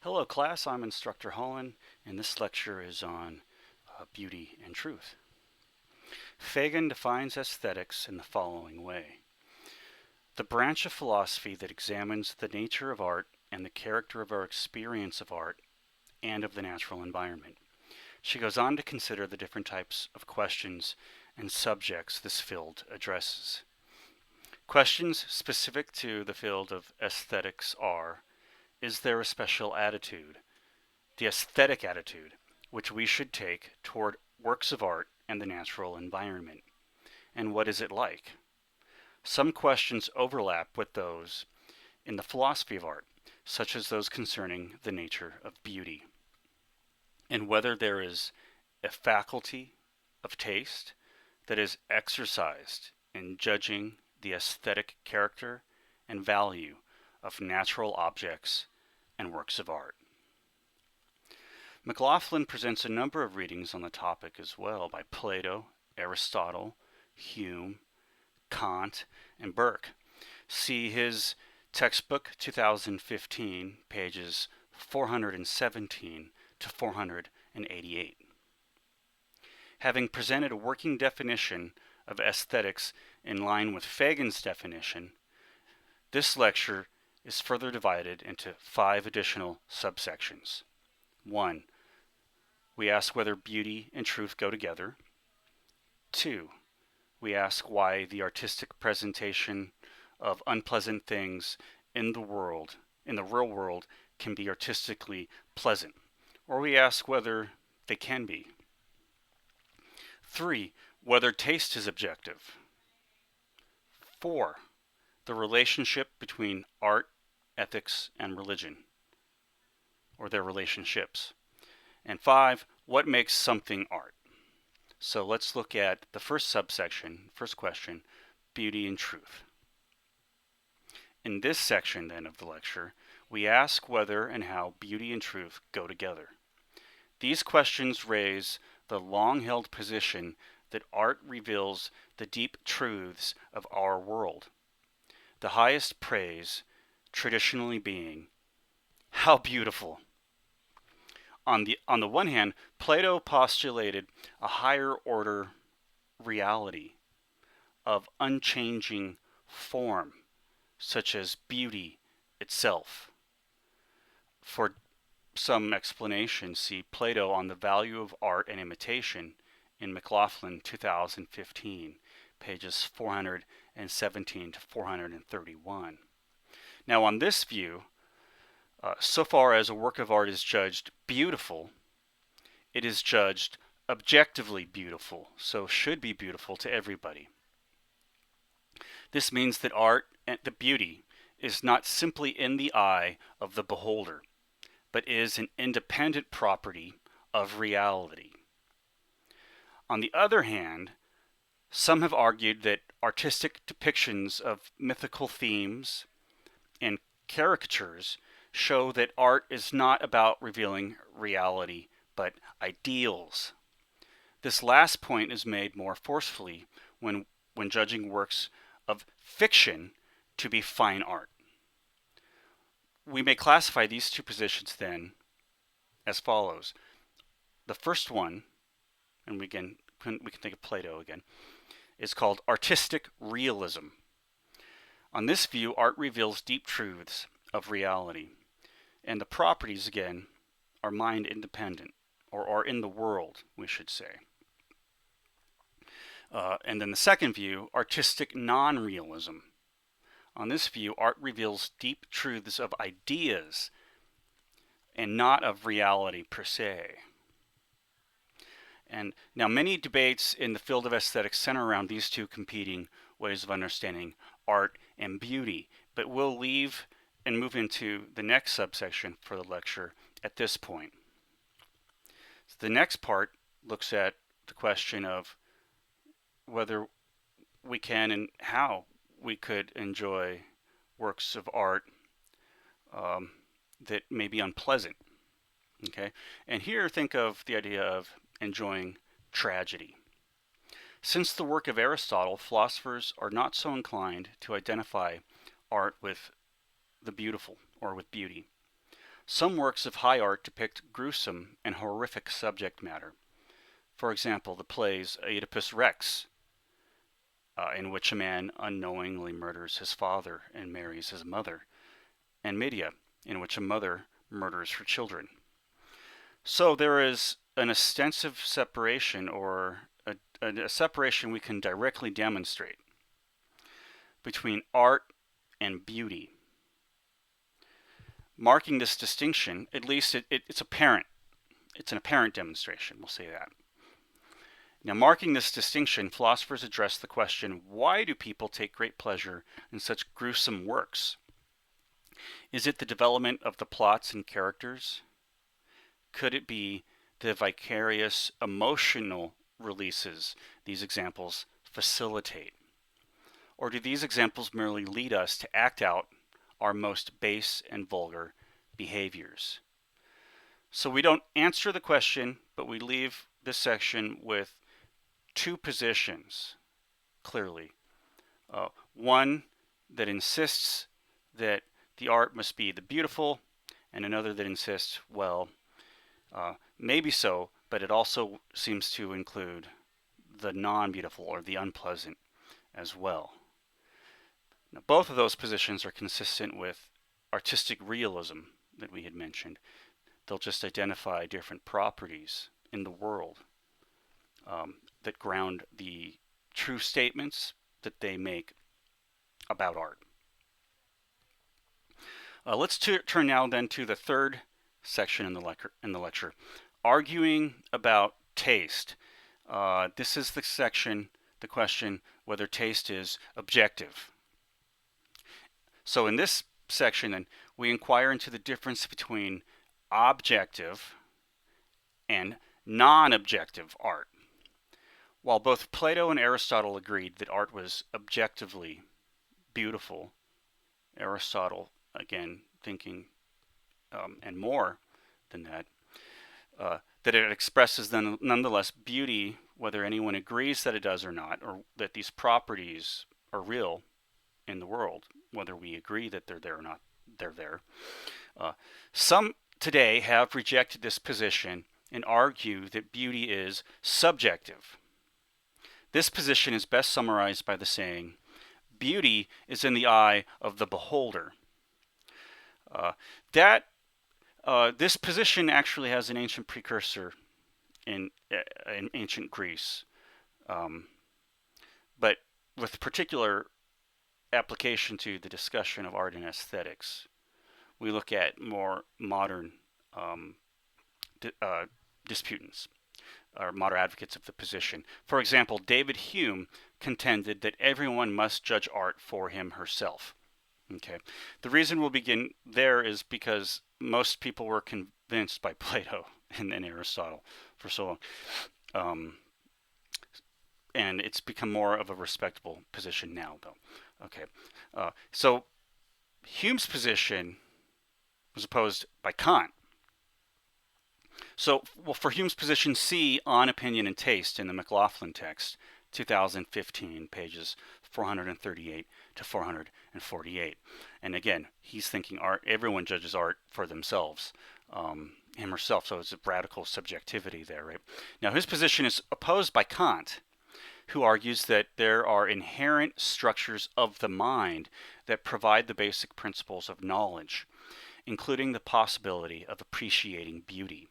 Hello class, I'm Instructor Hollon, and this lecture is on beauty and truth. Fagin defines aesthetics in the following way. The branch of philosophy that examines the nature of art and the character of our experience of art and of the natural environment. She goes on to consider the different types of questions and subjects this field addresses. Questions specific to the field of aesthetics are: is there a special attitude, the aesthetic attitude, which we should take toward works of art and the natural environment? And what is it like? Some questions overlap with those in the philosophy of art, such as those concerning the nature of beauty, and whether there is a faculty of taste that is exercised in judging the aesthetic character and value of natural objects and works of art. McLaughlin presents a number of readings on the topic as well by Plato, Aristotle, Hume, Kant, and Burke. See his textbook 2015, pages 417 to 488. Having presented a working definition of aesthetics in line with Fagin's definition, this lecture is further divided into 5 additional subsections. 1. We ask whether beauty and truth go together. 2. We ask why the artistic presentation of unpleasant things in the real world, can be artistically pleasant, or we ask whether they can be. 3. Whether taste is objective. 4. The relationship between art, ethics, and religion, or their relationships. And 5. What makes something art? So let's look at the first subsection, first question, beauty and truth. In this section then of the lecture, we ask whether and how beauty and truth go together. These questions raise the long-held position that art reveals the deep truths of our world. The highest praise traditionally being, how beautiful. On the one hand, Plato postulated a higher order reality of unchanging form, such as beauty itself. For some explanation, see Plato on the value of art and imitation in McLaughlin 2015, pages 417 to 431. Now on this view, so far as a work of art is judged beautiful, it is judged objectively beautiful, so should be beautiful to everybody. This means that art and the beauty is not simply in the eye of the beholder, but is an independent property of reality. On the other hand, some have argued that artistic depictions of mythical themes and caricatures show that art is not about revealing reality, but ideals. This last point is made more forcefully when judging works of fiction to be fine art. We may classify these two positions then as follows. The first one, and we can think of Plato again, is called artistic realism. On this view, art reveals deep truths of reality, and the properties, again, are mind independent, or are in the world, we should say. And then the second view, artistic non-realism. On this view, art reveals deep truths of ideas and not of reality per se. And now many debates in the field of aesthetics center around these two competing ways of understanding art and beauty, but we'll leave and move into the next subsection for the lecture at this point. So the next part looks at the question of whether we can and how we could enjoy works of art that may be unpleasant. Okay, and here think of the idea of enjoying tragedy. Since the work of Aristotle, philosophers are not so inclined to identify art with the beautiful or with beauty. Some works of high art depict gruesome and horrific subject matter. For example, the plays Oedipus Rex, in which a man unknowingly murders his father and marries his mother, and Medea, in which a mother murders her children. So there is an ostensive separation, or a separation we can directly demonstrate, between art and beauty. Marking this distinction, at least it's apparent. It's an apparent demonstration, we'll say that. Now, marking this distinction, philosophers address the question, why do people take great pleasure in such gruesome works? Is it the development of the plots and characters? Could it be the vicarious emotional releases these examples facilitate? Or do these examples merely lead us to act out our most base and vulgar behaviors? So we don't answer the question, but we leave this section with two positions, clearly. One that insists that the art must be the beautiful, and another that insists, well, maybe so, but it also seems to include the non-beautiful or the unpleasant as well. Now, both of those positions are consistent with artistic realism that we had mentioned. They'll just identify different properties in the world that ground the true statements that they make about art. Let's turn now then to the third section in the lecture, arguing about taste. This is the section, the question whether taste is objective. So in this section, then, we inquire into the difference between objective and non-objective art. While both Plato and Aristotle agreed that art was objectively beautiful, Aristotle, again, thinking, and more than that, that it expresses nonetheless beauty, whether anyone agrees that it does or not, or that these properties are real in the world, whether we agree that they're there or not, they're there. Some today have rejected this position and argue that beauty is subjective. This position is best summarized by the saying, beauty is in the eye of the beholder. This position actually has an ancient precursor in ancient Greece, but with particular application to the discussion of art and aesthetics. We look at more modern disputants, or modern advocates of the position. For example, David Hume contended that everyone must judge art for him herself. Okay. The reason we'll begin there is because most people were convinced by Plato and Aristotle for so long. And it's become more of a respectable position now, though. Okay. So Hume's position was opposed by Kant. So, well, for Hume's position, see On Opinion and Taste in the McLaughlin text, 2015, pages 438 to 448. And again, he's thinking art, everyone judges art for themselves, him or herself, so it's a radical subjectivity there, right? Now, his position is opposed by Kant, who argues that there are inherent structures of the mind that provide the basic principles of knowledge, including the possibility of appreciating beauty.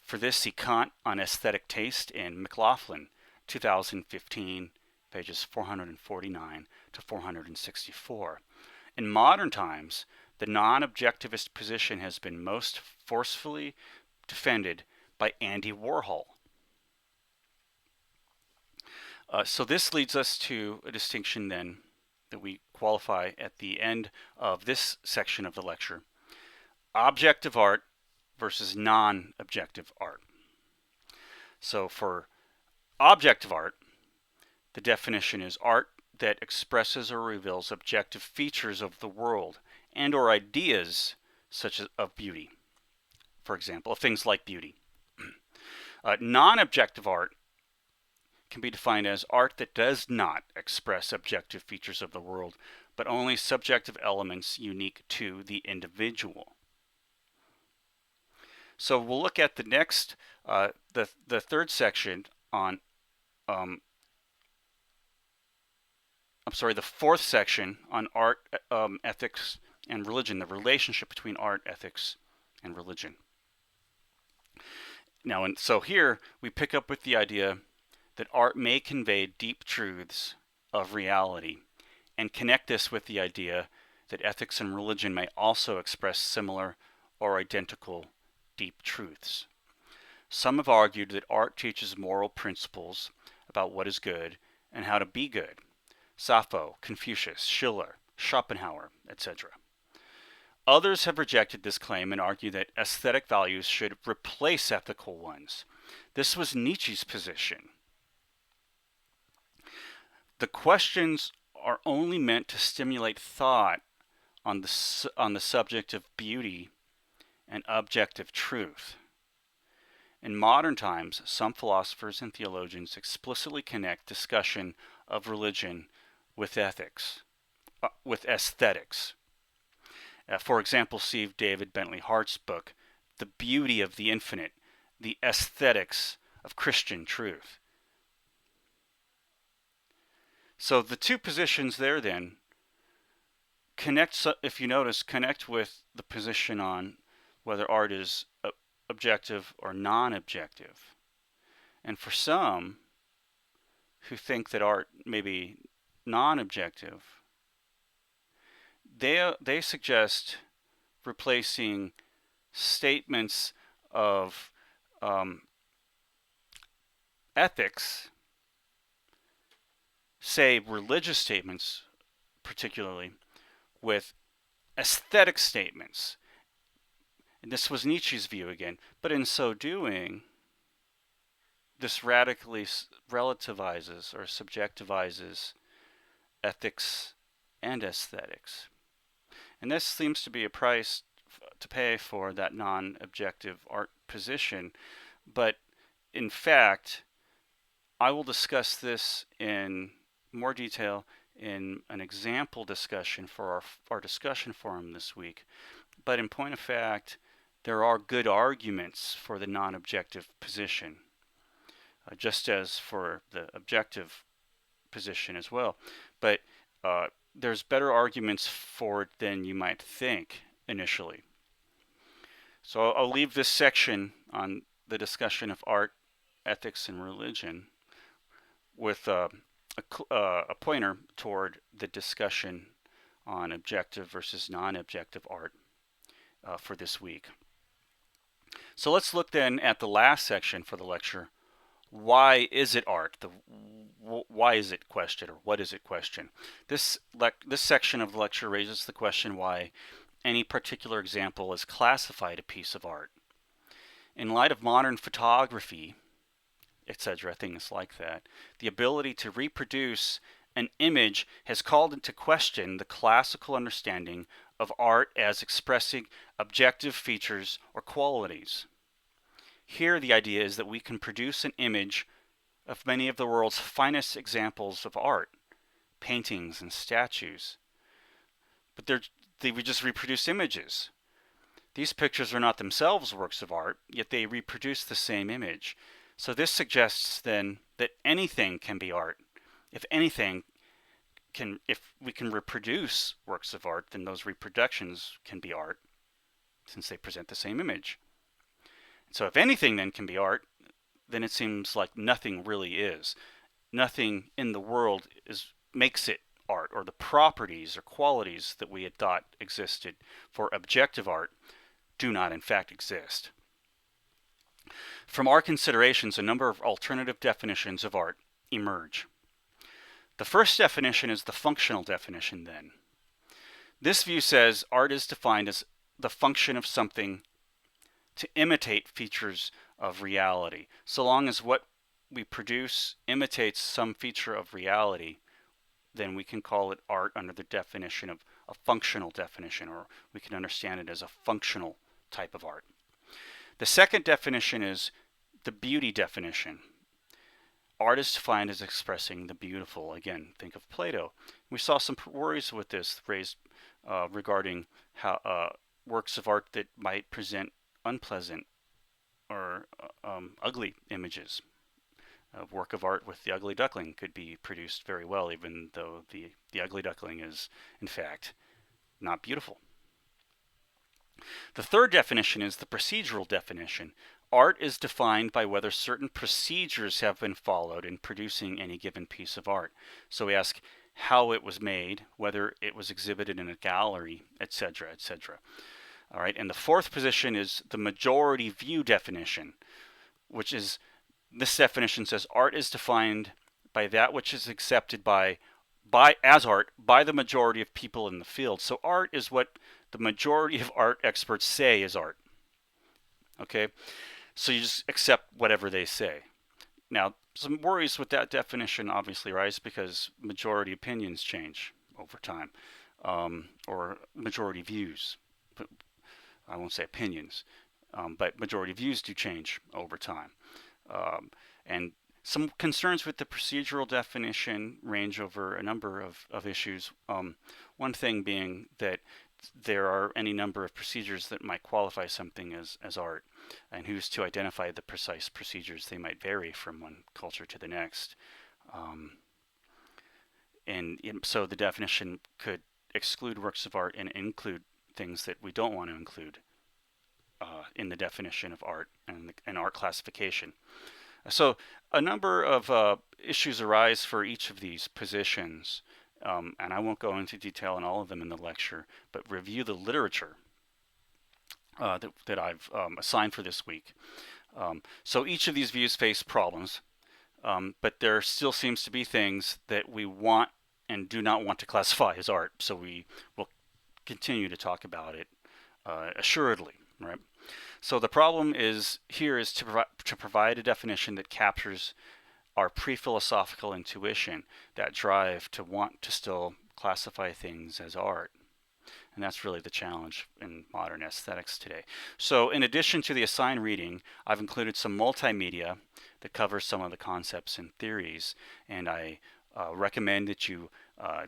For this, see Kant on Aesthetic Taste in McLaughlin, 2015, pages 449 to 464. In modern times, the non-objectivist position has been most forcefully defended by Andy Warhol. So this leads us to a distinction then that we qualify at the end of this section of the lecture. Objective art versus non-objective art. So for objective art, the definition is art that expresses or reveals objective features of the world and or ideas such as of beauty. For example, things like beauty. Non-objective art can be defined as art that does not express objective features of the world, but only subjective elements unique to the individual. So we'll look at the next, the third section on, um, I'm sorry, the fourth section on art, ethics, and religion, the relationship between art, ethics, and religion. Now, and so here we pick up with the idea that art may convey deep truths of reality and connect this with the idea that ethics and religion may also express similar or identical deep truths. Some have argued that art teaches moral principles about what is good and how to be good. Sappho, Confucius, Schiller, Schopenhauer, etc. Others have rejected this claim and argue that aesthetic values should replace ethical ones. This was Nietzsche's position. The questions are only meant to stimulate thought on the subject of beauty and objective truth. In modern times, some philosophers and theologians explicitly connect discussion of religion with ethics, with aesthetics. For example, see David Bentley Hart's book, The Beauty of the Infinite, The Aesthetics of Christian Truth. So the two positions there then connect, if you notice, connect with the position on whether art is objective or non-objective. And for some who think that art may be non-objective, they suggest replacing statements of ethics, say religious statements particularly, with aesthetic statements. And this was Nietzsche's view again, but in so doing, this radically relativizes or subjectivizes ethics and aesthetics. And this seems to be a price to pay for that non-objective art position. But in fact, I will discuss this in more detail in an example discussion for our discussion forum this week. But in point of fact, there are good arguments for the non-objective position, just as for the objective position as well. But there's better arguments for it than you might think initially. So I'll leave this section on the discussion of art, ethics, and religion with a pointer toward the discussion on objective versus non-objective art for this week. So let's look then at the last section for the lecture. Why is it art? The why is it question, or what is it question? This section of the lecture raises the question why any particular example is classified a piece of art. In light of modern photography, etc., things like that, the ability to reproduce an image has called into question the classical understanding of art as expressing objective features or qualities. Here the idea is that we can produce an image of many of the world's finest examples of art, paintings and statues. But they would just reproduce images. These pictures are not themselves works of art, yet they reproduce the same image. So this suggests then that anything can be art. If we can reproduce works of art, then those reproductions can be art, since they present the same image. So if anything then can be art, then it seems like nothing really is. Nothing in the world makes it art, or the properties or qualities that we had thought existed for objective art do not in fact exist. From our considerations, a number of alternative definitions of art emerge. The first definition is the functional definition then. This view says art is defined as the function of something to imitate features of reality. So long as what we produce imitates some feature of reality, then we can call it art under the definition of a functional definition, or we can understand it as a functional type of art. The second definition is the beauty definition. Art is defined as expressing the beautiful. Again, think of Plato. We saw some worries with this raised regarding how works of art that might present unpleasant ugly images. A work of art with the ugly duckling could be produced very well, even though the ugly duckling is, in fact, not beautiful. The third definition is the procedural definition. Art is defined by whether certain procedures have been followed in producing any given piece of art. So we ask how it was made, whether it was exhibited in a gallery, etc., etc. All right, and the fourth position is the majority view definition, which is, this definition says art is defined by that which is accepted as art by the majority of people in the field. So art is what the majority of art experts say is art. Okay, so you just accept whatever they say. Now, some worries with that definition obviously rise because majority opinions change over time, or majority views. I won't say opinions, but majority views do change over time. And some concerns with the procedural definition range over a number of issues. One thing being that there are any number of procedures that might qualify something as art, and who's to identify the precise procedures? They might vary from one culture to the next. So the definition could exclude works of art and include things that we don't want to include in the definition of art and art classification. So a number of issues arise for each of these positions, and I won't go into detail on all of them in the lecture, but review the literature that I've assigned for this week. So each of these views face problems, but there still seems to be things that we want and do not want to classify as art, so we will continue to talk about it assuredly, right? So the problem is to provide a definition that captures our pre-philosophical intuition, that drive to want to still classify things as art. And that's really the challenge in modern aesthetics today. So in addition to the assigned reading, I've included some multimedia that covers some of the concepts and theories, and I recommend that you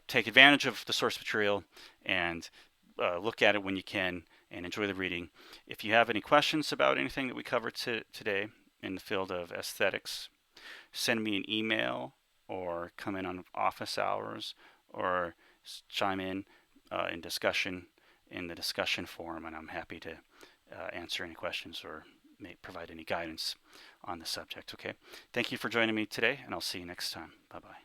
take advantage of the source material and look at it when you can and enjoy the reading. If you have any questions about anything that we covered today in the field of aesthetics, send me an email or come in on office hours or chime in discussion in the discussion forum, and I'm happy to answer any questions or may provide any guidance on the subject. Okay, thank you for joining me today, and I'll see you next time. Bye-bye.